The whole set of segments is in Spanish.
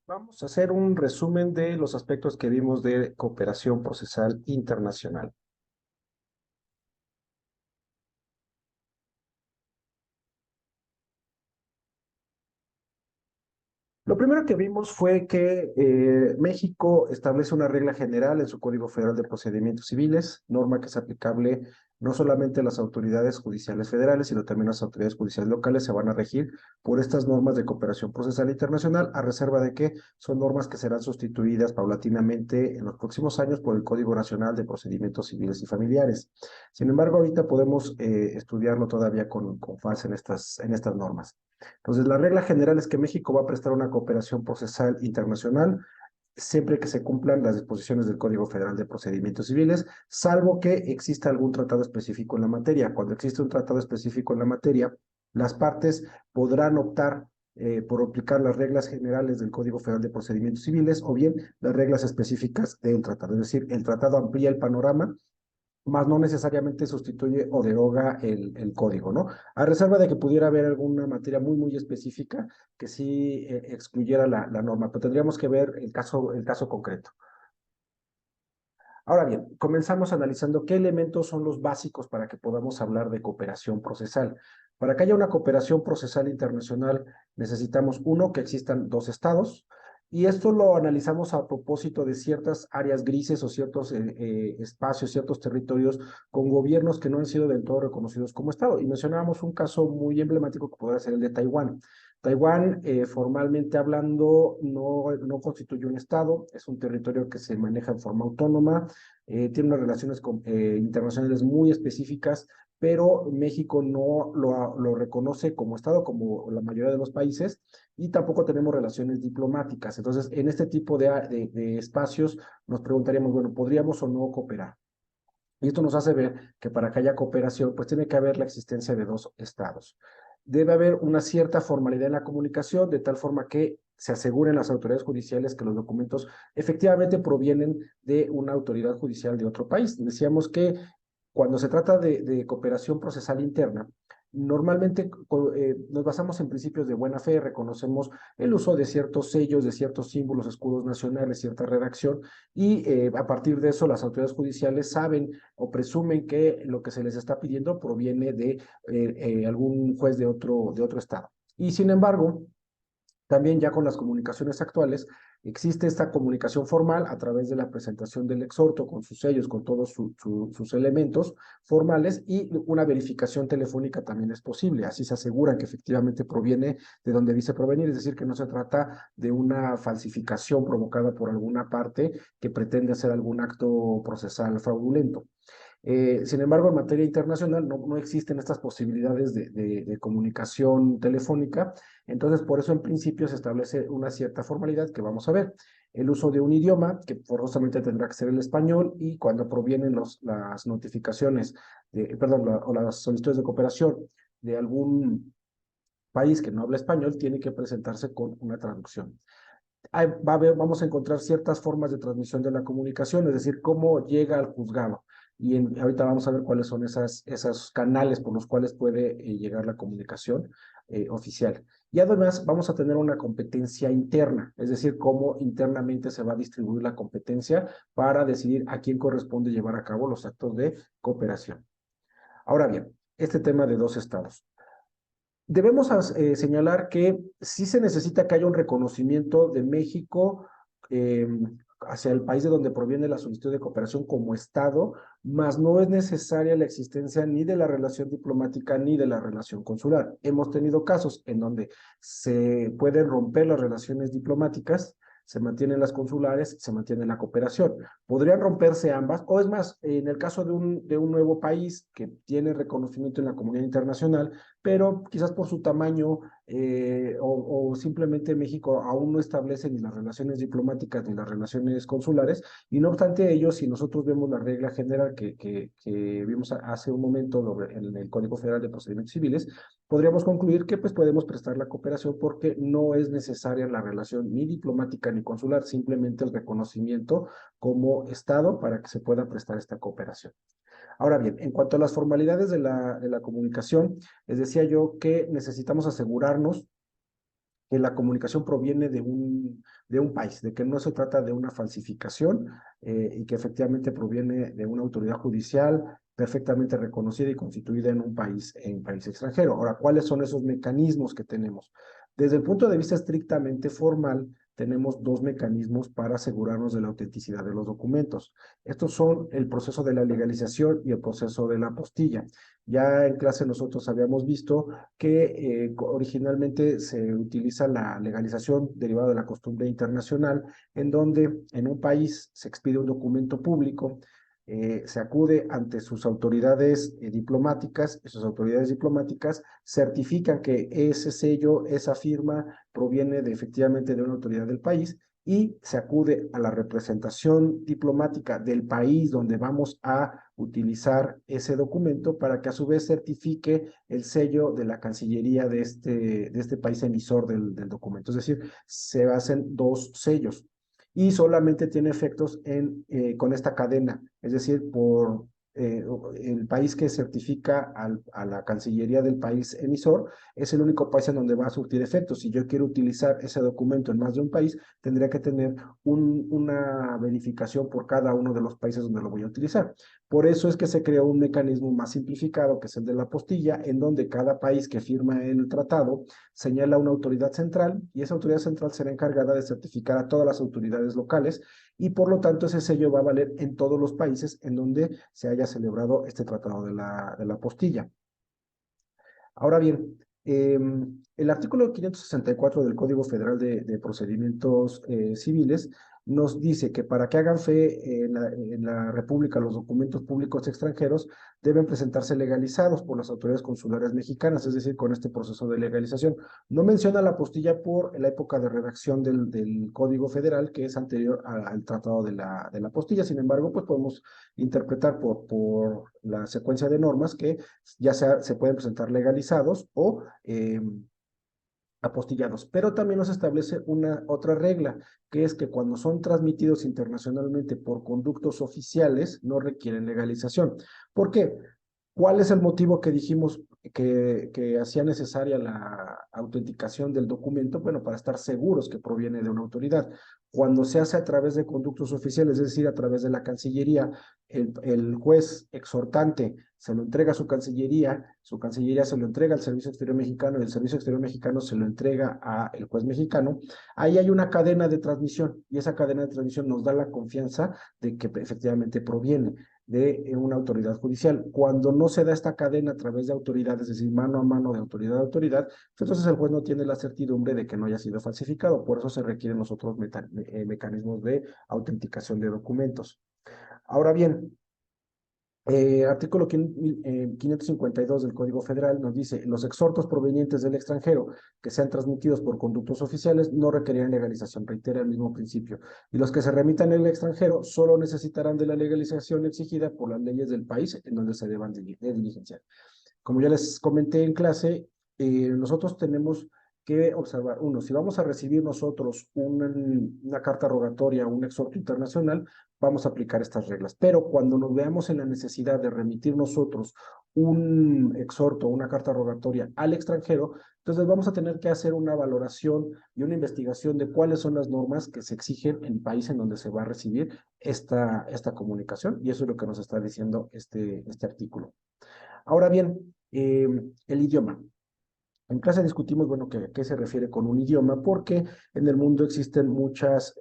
Vamos a hacer un resumen de los aspectos que vimos de cooperación procesal internacional. Lo primero que vimos fue que México establece una regla general en su Código Federal de Procedimientos Civiles, norma que es aplicable no solamente a las autoridades judiciales federales, sino también a las autoridades judiciales locales. Se van a regir por estas normas de cooperación procesal internacional, a reserva de que son normas que serán sustituidas paulatinamente en los próximos años por el Código Nacional de Procedimientos Civiles y Familiares. Sin embargo, ahorita podemos estudiarlo todavía con falsa en estas normas. Entonces, la regla general es que México va a prestar una cooperación procesal internacional siempre que se cumplan las disposiciones del Código Federal de Procedimientos Civiles, salvo que exista algún tratado específico en la materia. Cuando existe un tratado específico en la materia, las partes podrán optar por aplicar las reglas generales del Código Federal de Procedimientos Civiles o bien las reglas específicas del tratado. Es decir, el tratado amplía el panorama más no necesariamente sustituye o deroga el código, ¿no? A reserva de que pudiera haber alguna materia muy específica que sí excluyera la norma, pero tendríamos que ver el caso concreto. Ahora bien, comenzamos analizando qué elementos son los básicos para que podamos hablar de cooperación procesal. Para que haya una cooperación procesal internacional, necesitamos, uno, que existan dos estados, y esto lo analizamos a propósito de ciertas áreas grises o ciertos espacios, ciertos territorios con gobiernos que no han sido del todo reconocidos como estado. Y mencionábamos un caso muy emblemático que podría ser el de Taiwán. Taiwán, formalmente hablando, no constituye un estado, es un territorio que se maneja en forma autónoma, tiene unas relaciones internacionales muy específicas, pero México no lo reconoce como estado, como la mayoría de los países, y tampoco tenemos relaciones diplomáticas. Entonces, en este tipo de espacios nos preguntaríamos, bueno, ¿podríamos o no cooperar? Y esto nos hace ver que para que haya cooperación, pues tiene que haber la existencia de dos estados. Debe haber una cierta formalidad en la comunicación, de tal forma que se aseguren las autoridades judiciales que los documentos efectivamente provienen de una autoridad judicial de otro país. Decíamos que cuando se trata de cooperación procesal interna, normalmente nos basamos en principios de buena fe, reconocemos el uso de ciertos sellos, de ciertos símbolos, escudos nacionales, cierta redacción, y a partir de eso las autoridades judiciales saben o presumen que lo que se les está pidiendo proviene de algún juez de otro estado. Y sin embargo, también ya con las comunicaciones actuales, existe esta comunicación formal a través de la presentación del exhorto con sus sellos, con todos sus elementos formales, y una verificación telefónica también es posible. Así se aseguran que efectivamente proviene de donde dice provenir, es decir, que no se trata de una falsificación provocada por alguna parte que pretende hacer algún acto procesal fraudulento. Sin embargo, en materia internacional no existen estas posibilidades de comunicación telefónica, entonces por eso en principio se establece una cierta formalidad que vamos a ver. El uso de un idioma, que forzosamente tendrá que ser el español, y cuando provienen las notificaciones, perdón, o las solicitudes de cooperación de algún país que no habla español, tiene que presentarse con una traducción. Vamos a encontrar ciertas formas de transmisión de la comunicación, es decir, cómo llega al juzgado. Y ahorita vamos a ver cuáles son esos canales por los cuales puede llegar la comunicación oficial. Y además vamos a tener una competencia interna, es decir, cómo internamente se va a distribuir la competencia para decidir a quién corresponde llevar a cabo los actos de cooperación. Ahora bien, este tema de dos estados. Debemos señalar que sí se necesita que haya un reconocimiento de México eh, hacia el país de donde proviene la solicitud de cooperación como Estado, mas no es necesaria la existencia ni de la relación diplomática ni de la relación consular. Hemos tenido casos en donde se pueden romper las relaciones diplomáticas, se mantienen las consulares, se mantiene la cooperación. Podrían romperse ambas, o es más, en el caso de un nuevo país que tiene reconocimiento en la comunidad internacional, pero quizás por su tamaño o simplemente México aún no establece ni las relaciones diplomáticas ni las relaciones consulares, y no obstante ello, si nosotros vemos la regla general que vimos hace un momento en el Código Federal de Procedimientos Civiles, podríamos concluir que pues podemos prestar la cooperación porque no es necesaria la relación ni diplomática ni consular, simplemente el reconocimiento como Estado para que se pueda prestar esta cooperación. Ahora bien, en cuanto a las formalidades de la comunicación, les decía yo que necesitamos asegurarnos que la comunicación proviene de un país, de que no se trata de una falsificación y que efectivamente proviene de una autoridad judicial perfectamente reconocida y constituida en país extranjero. Ahora, ¿cuáles son esos mecanismos que tenemos? Desde el punto de vista estrictamente formal, tenemos dos mecanismos para asegurarnos de la autenticidad de los documentos. Estos son el proceso de la legalización y el proceso de la apostilla. Ya en clase nosotros habíamos visto que originalmente se utiliza la legalización derivada de la costumbre internacional, en donde en un país se expide un documento público, se acude ante sus autoridades diplomáticas y sus autoridades diplomáticas certifican que ese sello, esa firma proviene efectivamente de una autoridad del país y se acude a la representación diplomática del país donde vamos a utilizar ese documento para que a su vez certifique el sello de la Cancillería de este país emisor del documento. Es decir, se hacen dos sellos y solamente tiene efectos con esta cadena, es decir, por el país que certifica a la Cancillería del país emisor es el único país en donde va a surtir efectos. Si yo quiero utilizar ese documento en más de un país, tendría que tener una verificación por cada uno de los países donde lo voy a utilizar. Por eso es que se creó un mecanismo más simplificado, que es el de la apostilla, en donde cada país que firma el tratado señala una autoridad central y esa autoridad central será encargada de certificar a todas las autoridades locales y por lo tanto ese sello va a valer en todos los países en donde se haya celebrado este tratado de la apostilla. Ahora bien, el artículo 564 del Código Federal de Procedimientos Civiles nos dice que para que hagan fe en la República los documentos públicos extranjeros deben presentarse legalizados por las autoridades consulares mexicanas, es decir, con este proceso de legalización. No menciona la apostilla por la época de redacción del Código Federal, que es anterior al tratado de la apostilla. Sin embargo, pues podemos interpretar por la secuencia de normas que ya sea se pueden presentar legalizados o apostillados, pero también nos establece una otra regla, que es que cuando son transmitidos internacionalmente por conductos oficiales, no requieren legalización. ¿Por qué? ¿Cuál es el motivo que dijimos que hacía necesaria la autenticación del documento? Bueno, para estar seguros que proviene de una autoridad. Cuando se hace a través de conductos oficiales, es decir, a través de la Cancillería, el juez exhortante se lo entrega a su Cancillería se lo entrega al Servicio Exterior Mexicano y el Servicio Exterior Mexicano se lo entrega al juez mexicano. Ahí hay una cadena de transmisión y esa cadena de transmisión nos da la confianza de que efectivamente proviene de una autoridad judicial. Cuando no se da esta cadena a través de autoridades, es decir, mano a mano de autoridad a autoridad, entonces el juez no tiene la certidumbre de que no haya sido falsificado. Por eso se requieren los otros mecanismos de autenticación de documentos. Ahora bien, artículo 552 del Código Federal nos dice, los exhortos provenientes del extranjero que sean transmitidos por conductos oficiales no requerirán legalización, reitera el mismo principio. Y los que se remitan en el extranjero solo necesitarán de la legalización exigida por las leyes del país en donde se deban de diligenciar. Como ya les comenté en clase, nosotros tenemos que observar, uno, si vamos a recibir nosotros una carta rogatoria, un exhorto internacional, vamos a aplicar estas reglas. Pero cuando nos veamos en la necesidad de remitir nosotros un exhorto, una carta rogatoria al extranjero, entonces vamos a tener que hacer una valoración y una investigación de cuáles son las normas que se exigen en el país en donde se va a recibir esta comunicación. Y eso es lo que nos está diciendo este artículo. Ahora bien, el idioma. En clase discutimos, bueno, qué se refiere con un idioma, porque en el mundo existen muchas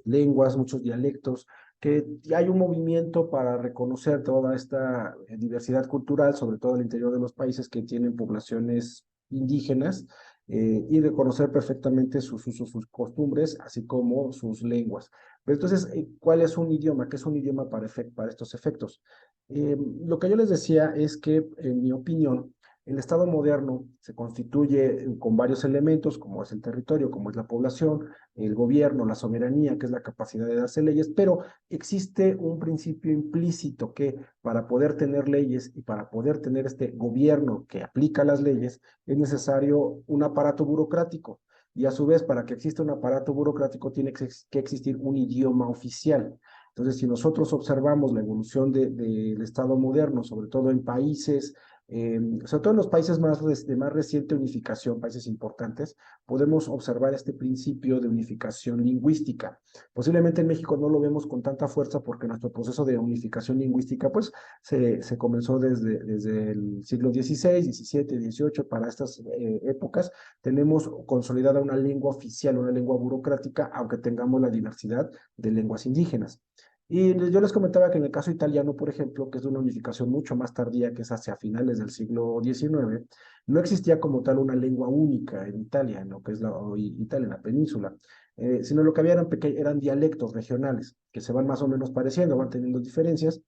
lenguas, muchos dialectos, que hay un movimiento para reconocer toda esta diversidad cultural, sobre todo al interior de los países que tienen poblaciones indígenas, y reconocer perfectamente sus usos, sus costumbres, así como sus lenguas. Pero entonces, ¿cuál es un idioma? ¿Qué es un idioma para estos efectos? Lo que yo les decía es que, en mi opinión, el Estado moderno se constituye con varios elementos, como es el territorio, como es la población, el gobierno, la soberanía, que es la capacidad de darse leyes, pero existe un principio implícito que para poder tener leyes y para poder tener este gobierno que aplica las leyes, es necesario un aparato burocrático. Y a su vez, para que exista un aparato burocrático, tiene que existir un idioma oficial. Entonces, si nosotros observamos la evolución del Estado moderno, sobre todo en países Sobre todo en los países de más reciente unificación, países importantes, podemos observar este principio de unificación lingüística. Posiblemente en México no lo vemos con tanta fuerza porque nuestro proceso de unificación lingüística pues, se comenzó desde el siglo XVI, XVII, XVIII. Para estas épocas tenemos consolidada una lengua oficial, una lengua burocrática, aunque tengamos la diversidad de lenguas indígenas. Y yo les comentaba que en el caso italiano, por ejemplo, que es de una unificación mucho más tardía, que es hacia finales del siglo XIX, no existía como tal una lengua única en Italia, en lo que es Italia, en la península, sino lo que había eran dialectos regionales, que se van más o menos pareciendo, van teniendo diferencias,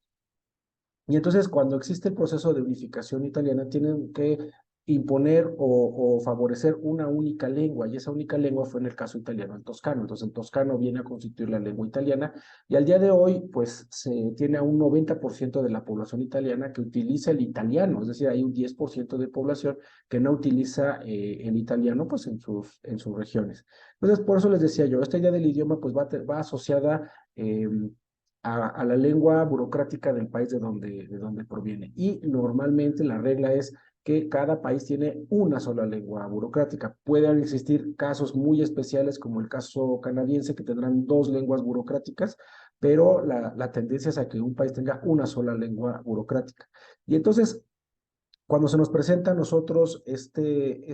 y entonces cuando existe el proceso de unificación italiana, tienen que imponer o favorecer una única lengua, y esa única lengua fue en el caso italiano, el toscano. Entonces el toscano viene a constituir la lengua italiana, y al día de hoy, pues se tiene a un 90% de la población italiana que utiliza el italiano, es decir, hay un 10% de población que no utiliza el italiano, pues en sus regiones. Entonces, por eso les decía yo, esta idea del idioma, pues va asociada a la lengua burocrática del país de donde proviene. Y normalmente la regla es que cada país tiene una sola lengua burocrática. Pueden existir casos muy especiales, como el caso canadiense, que tendrán dos lenguas burocráticas, pero la tendencia es a que un país tenga una sola lengua burocrática. Y entonces, cuando se nos presenta a nosotros este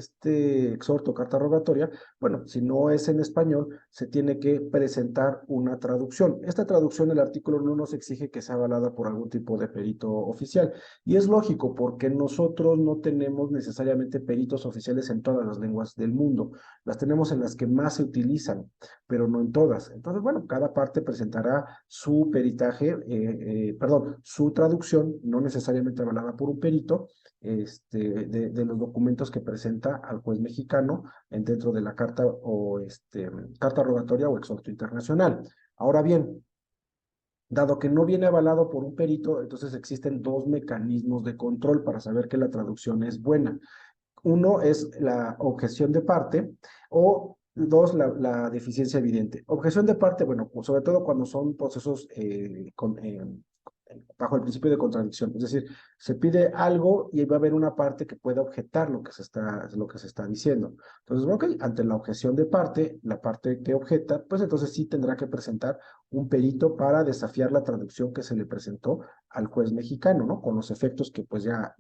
exhorto, carta rogatoria, bueno, si no es en español, se tiene que presentar una traducción. Esta traducción, el artículo no nos exige que sea avalada por algún tipo de perito oficial. Y es lógico, porque nosotros no tenemos necesariamente peritos oficiales en todas las lenguas del mundo. Las tenemos en las que más se utilizan, pero no en todas. Entonces, bueno, cada parte presentará su peritaje, perdón, su traducción, no necesariamente avalada por un perito, de los documentos que presenta al juez mexicano dentro de la carta carta rogatoria o exhorto internacional. Ahora bien, dado que no viene avalado por un perito, entonces existen dos mecanismos de control para saber que la traducción es buena. Uno es la objeción de parte, o dos, la deficiencia evidente. Objeción de parte, bueno, pues sobre todo cuando son procesos bajo el principio de contradicción. Es decir, se pide algo y va a haber una parte que pueda objetar lo que se está diciendo. Entonces, bueno, ok, ante la objeción de parte, la parte que objeta, pues entonces sí tendrá que presentar un perito para desafiar la traducción que se le presentó al juez mexicano, ¿no? Con los efectos que pues ya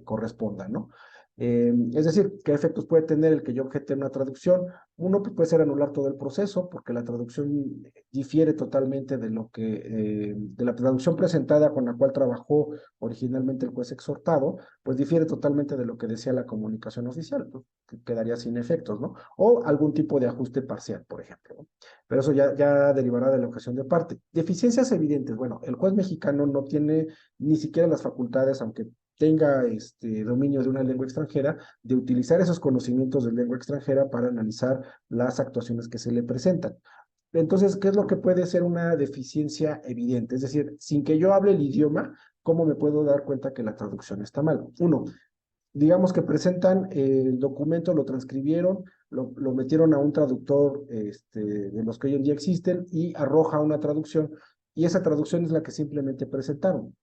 correspondan, ¿no? Es decir, ¿qué efectos puede tener el que yo objete una traducción? Uno, pues, puede ser anular todo el proceso, porque la traducción difiere totalmente de la traducción presentada con la cual trabajó originalmente el juez exhortado, pues difiere totalmente de lo que decía la comunicación oficial, pues, que quedaría sin efectos, ¿no? O algún tipo de ajuste parcial, por ejemplo, ¿no? Pero eso ya derivará de la objeción de parte. Deficiencias evidentes. Bueno, el juez mexicano no tiene ni siquiera las facultades, aunque tenga dominio de una lengua extranjera, de utilizar esos conocimientos de lengua extranjera para analizar las actuaciones que se le presentan. Entonces, ¿qué es lo que puede ser una deficiencia evidente? Es decir, sin que yo hable el idioma, ¿cómo me puedo dar cuenta que la traducción está mal? Uno, digamos que presentan el documento, lo transcribieron, lo metieron a un traductor de los que hoy en día existen y arroja una traducción, y esa traducción es la que simplemente presentaron.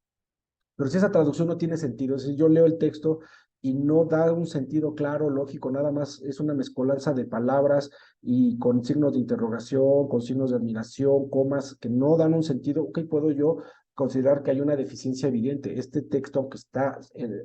Pero si esa traducción no tiene sentido, es decir, yo leo el texto y no da un sentido claro, lógico, nada más es una mezcolanza de palabras y con signos de interrogación, con signos de admiración, comas que no dan un sentido, ok, puedo yo considerar que hay una deficiencia evidente. Este texto, aunque está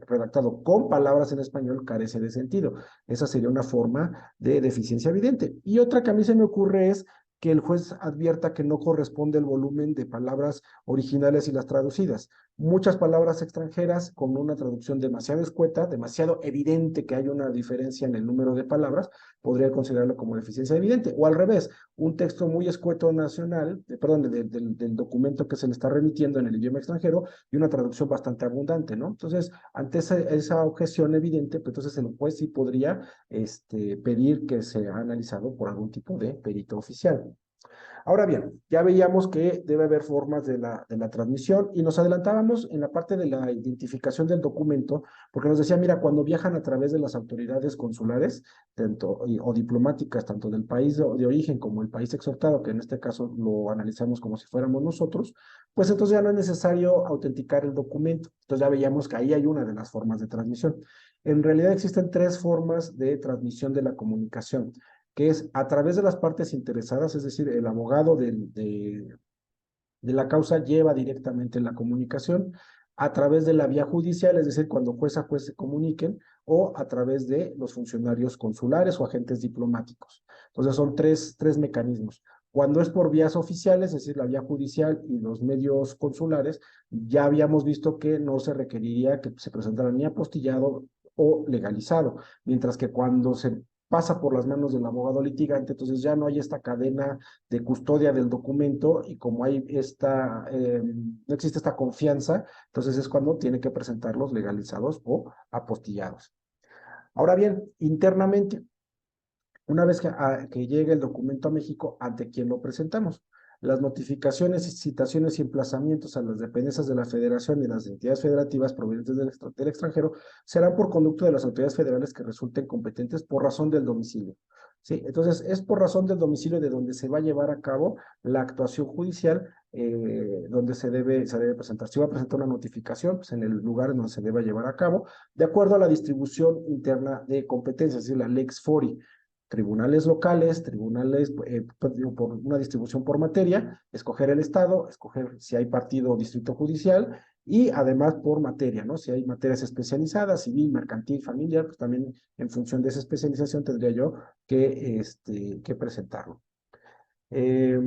redactado con palabras en español, carece de sentido. Esa sería una forma de deficiencia evidente. Y otra que a mí se me ocurre es que el juez advierta que no corresponde el volumen de palabras originales y las traducidas. Muchas palabras extranjeras con una traducción demasiado escueta, demasiado evidente que hay una diferencia en el número de palabras, podría considerarlo como deficiencia evidente. O al revés, un texto muy escueto nacional, perdón, del documento que se le está remitiendo en el idioma extranjero y una traducción bastante abundante, ¿no? Entonces, ante esa objeción evidente, pues entonces el juez sí podría pedir que sea analizado por algún tipo de perito oficial. Ahora bien, ya veíamos que debe haber formas de la transmisión y nos adelantábamos en la parte de la identificación del documento, porque nos decía, mira, cuando viajan a través de las autoridades consulares o diplomáticas, tanto del país de origen como el país exhortado, que en este caso lo analizamos como si fuéramos nosotros, pues entonces ya no es necesario autenticar el documento. Entonces ya veíamos que ahí hay una de las formas de transmisión. En realidad existen tres formas de transmisión de la comunicación, que es a través de las partes interesadas, es decir, el abogado de la causa lleva directamente la comunicación, a través de la vía judicial, es decir, cuando juez a juez se comuniquen, o a través de los funcionarios consulares o agentes diplomáticos. Entonces son tres mecanismos. Cuando es por vías oficiales, es decir, la vía judicial y los medios consulares, ya habíamos visto que no se requeriría que se presentara ni apostillado o legalizado, mientras que cuando se pasa por las manos del abogado litigante, entonces ya no hay esta cadena de custodia del documento y como hay no existe esta confianza, entonces es cuando tiene que presentarlos legalizados o apostillados. Ahora bien, internamente, una vez que llegue el documento a México, ¿ante quién lo presentamos? Las notificaciones, citaciones y emplazamientos a las dependencias de la Federación y las entidades federativas provenientes del extranjero serán por conducto de las autoridades federales que resulten competentes por razón del domicilio. ¿Sí? Entonces, es por razón del domicilio de donde se va a llevar a cabo la actuación judicial, donde se debe presentar. Si va a presentar una notificación, pues en el lugar en donde se debe llevar a cabo, de acuerdo a la distribución interna de competencias, es decir, la Lex Fori tribunales locales, tribunales por una distribución por materia, escoger el estado, escoger si hay partido o distrito judicial y además por materia, ¿no? Si hay materias especializadas, civil, mercantil, familiar, pues también en función de esa especialización tendría yo que presentarlo. Eh,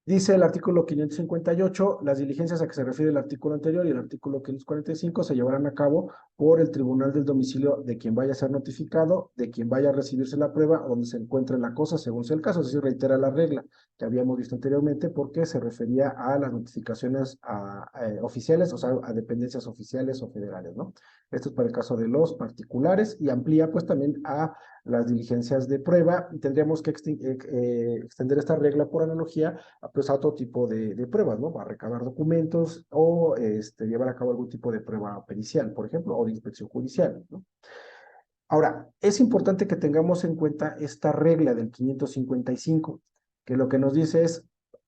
Dice el artículo 558, las diligencias a que se refiere el artículo anterior y el artículo 545 se llevarán a cabo por el tribunal del domicilio de quien vaya a ser notificado, de quien vaya a recibirse la prueba, o donde se encuentre la cosa, según sea el caso. Es decir, reitera la regla que habíamos visto anteriormente porque se refería a las notificaciones oficiales, o sea, a dependencias oficiales o federales, ¿no? Esto es para el caso de los particulares y amplía pues también a las diligencias de prueba y tendríamos que extender esta regla por analogía pues, a otro tipo de pruebas, ¿no? A recabar documentos o llevar a cabo algún tipo de prueba pericial, por ejemplo, o de inspección judicial, ¿no? Ahora, es importante que tengamos en cuenta esta regla del 555, que lo que nos dice es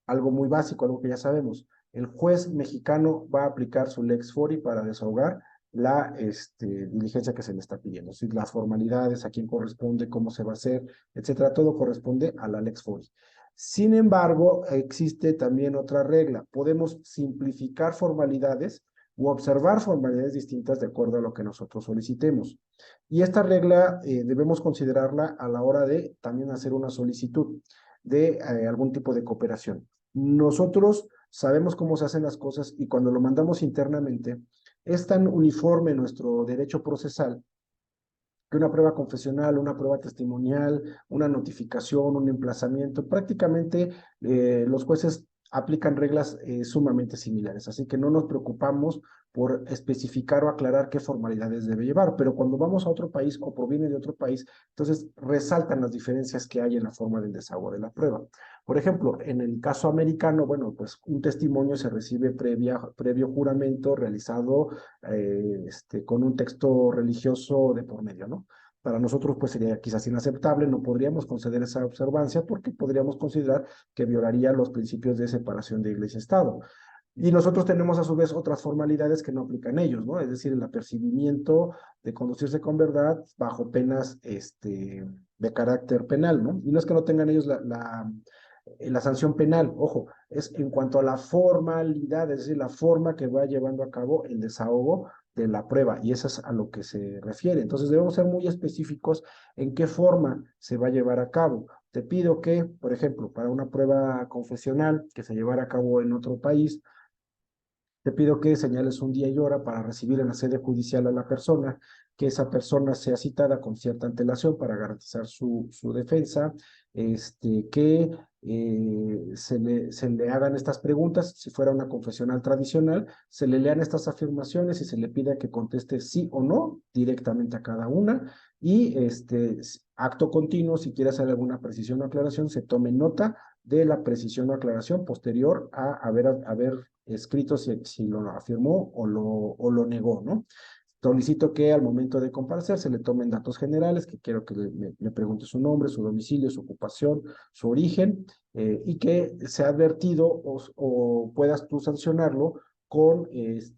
algo muy básico, algo que ya sabemos. El juez mexicano va a aplicar su lex fori para desahogar la diligencia que se le está pidiendo. Es decir, las formalidades, a quién corresponde, cómo se va a hacer, etcétera, todo corresponde a la lex fori. Sin embargo, existe también otra regla. Podemos simplificar formalidades u observar formalidades distintas de acuerdo a lo que nosotros solicitemos. Y esta regla debemos considerarla a la hora de también hacer una solicitud de algún tipo de cooperación. Nosotros sabemos cómo se hacen las cosas y cuando lo mandamos internamente, es tan uniforme nuestro derecho procesal que una prueba confesional, una prueba testimonial, una notificación, un emplazamiento, prácticamente los jueces aplican reglas sumamente similares, así que no nos preocupamos por especificar o aclarar qué formalidades debe llevar, pero cuando vamos a otro país o proviene de otro país, entonces resaltan las diferencias que hay en la forma del desahogo de la prueba. Por ejemplo, en el caso americano, bueno, pues un testimonio se recibe previo juramento realizado con un texto religioso de por medio, ¿no? Para nosotros, pues sería quizás inaceptable, no podríamos conceder esa observancia porque podríamos considerar que violaría los principios de separación de iglesia-estado. Y nosotros tenemos a su vez otras formalidades que no aplican ellos, ¿no? Es decir, el apercibimiento de conducirse con verdad bajo penas de carácter penal, ¿no? Y no es que no tengan ellos la sanción penal, ojo, es en cuanto a la formalidad, es decir, la forma que va llevando a cabo el desahogo de la prueba, y eso es a lo que se refiere. Entonces debemos ser muy específicos en qué forma se va a llevar a cabo. Te pido que, por ejemplo, para una prueba confesional que se llevara a cabo en otro país, Te pido que señales un día y hora para recibir en la sede judicial a la persona, que esa persona sea citada con cierta antelación para garantizar su defensa, que se le hagan estas preguntas, si fuera una confesional tradicional, se le lean estas afirmaciones y se le pida que conteste sí o no directamente a cada una, y acto continuo, si quiere hacer alguna precisión o aclaración, se tome nota de la precisión o aclaración posterior a haber escrito si lo afirmó o lo negó, ¿no? Solicito que al momento de comparecer se le tomen datos generales, que quiero que me pregunte su nombre, su domicilio, su ocupación, su origen, y que sea advertido o puedas tú sancionarlo con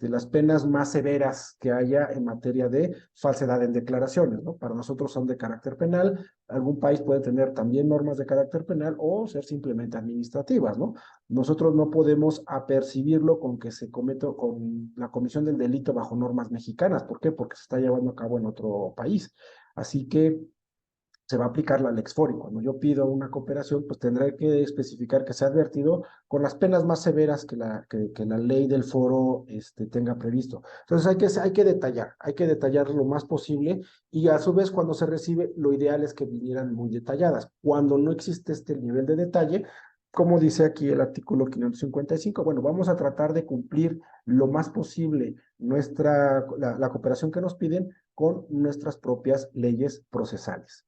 las penas más severas que haya en materia de falsedad en declaraciones, ¿no? Para nosotros son de carácter penal, algún país puede tener también normas de carácter penal o ser simplemente administrativas, ¿no? Nosotros no podemos apercibirlo con que se cometa con la comisión del delito bajo normas mexicanas. ¿Por qué? Porque se está llevando a cabo en otro país. Así que se va a aplicar la Lex Fori. Cuando yo pido una cooperación, pues tendré que especificar que sea advertido con las penas más severas que la ley del foro tenga previsto. Entonces hay que detallar lo más posible, y a su vez cuando se recibe, lo ideal es que vinieran muy detalladas. Cuando no existe este nivel de detalle, como dice aquí el artículo 555, bueno, vamos a tratar de cumplir lo más posible la cooperación que nos piden con nuestras propias leyes procesales.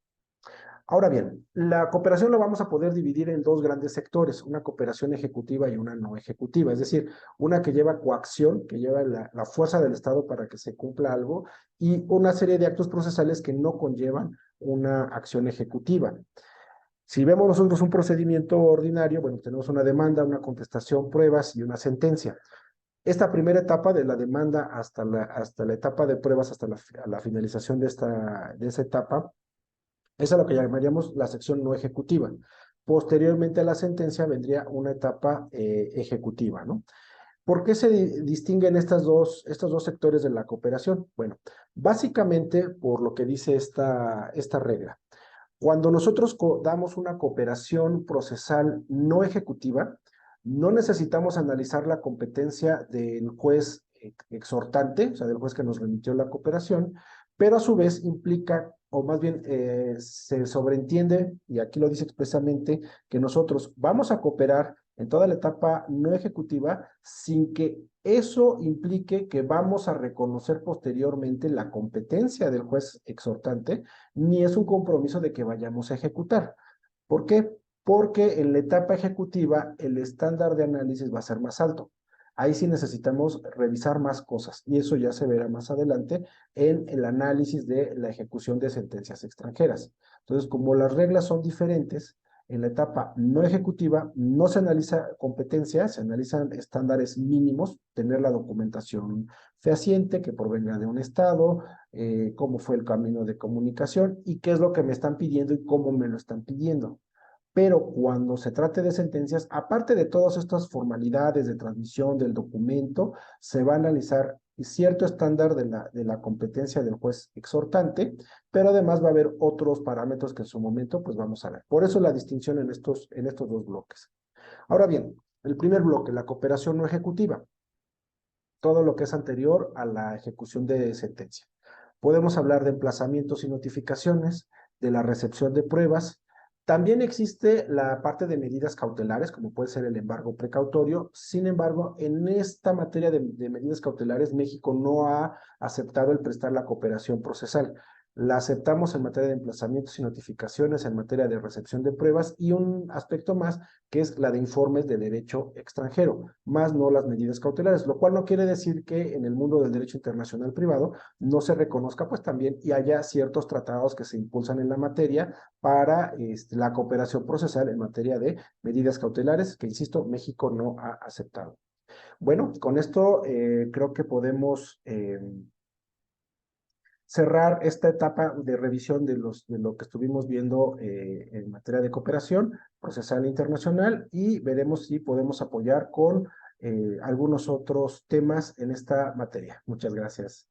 Ahora bien, la cooperación la vamos a poder dividir en dos grandes sectores, una cooperación ejecutiva y una no ejecutiva, es decir, una que lleva coacción, que lleva la fuerza del Estado para que se cumpla algo, y una serie de actos procesales que no conllevan una acción ejecutiva. Si vemos nosotros un procedimiento ordinario, bueno, tenemos una demanda, una contestación, pruebas y una sentencia. Esta primera etapa de la demanda hasta la etapa de pruebas, hasta la finalización de esa etapa, esa es lo que llamaríamos la sección no ejecutiva. Posteriormente a la sentencia vendría una etapa ejecutiva, ¿no? ¿Por qué se distinguen estos dos sectores de la cooperación? Bueno, básicamente por lo que dice esta regla. Cuando nosotros damos una cooperación procesal no ejecutiva, no necesitamos analizar la competencia del juez exhortante, o sea, del juez que nos remitió la cooperación, pero a su vez implica, o más bien se sobreentiende, y aquí lo dice expresamente, que nosotros vamos a cooperar en toda la etapa no ejecutiva sin que eso implique que vamos a reconocer posteriormente la competencia del juez exhortante, ni es un compromiso de que vayamos a ejecutar. ¿Por qué? Porque en la etapa ejecutiva el estándar de análisis va a ser más alto. Ahí sí necesitamos revisar más cosas, y eso ya se verá más adelante en el análisis de la ejecución de sentencias extranjeras. Entonces, como las reglas son diferentes, en la etapa no ejecutiva no se analiza competencia, se analizan estándares mínimos, tener la documentación fehaciente que provenga de un estado, cómo fue el camino de comunicación y qué es lo que me están pidiendo y cómo me lo están pidiendo. Pero cuando se trate de sentencias, aparte de todas estas formalidades de transmisión del documento, se va a analizar cierto estándar de la competencia del juez exhortante, pero además va a haber otros parámetros que en su momento pues vamos a ver. Por eso la distinción en estos dos bloques. Ahora bien, el primer bloque, la cooperación no ejecutiva, todo lo que es anterior a la ejecución de sentencia. Podemos hablar de emplazamientos y notificaciones, de la recepción de pruebas. También existe la parte de medidas cautelares, como puede ser el embargo precautorio. Sin embargo, en esta materia de medidas cautelares, México no ha aceptado el prestar la cooperación procesal. La aceptamos en materia de emplazamientos y notificaciones, en materia de recepción de pruebas y un aspecto más, que es la de informes de derecho extranjero, más no las medidas cautelares, lo cual no quiere decir que en el mundo del derecho internacional privado no se reconozca pues también y haya ciertos tratados que se impulsan en la materia para la cooperación procesal en materia de medidas cautelares, que insisto, México no ha aceptado. Bueno, con esto creo que podemos cerrar esta etapa de revisión de lo que estuvimos viendo en materia de cooperación procesal internacional, y veremos si podemos apoyar con algunos otros temas en esta materia. Muchas gracias.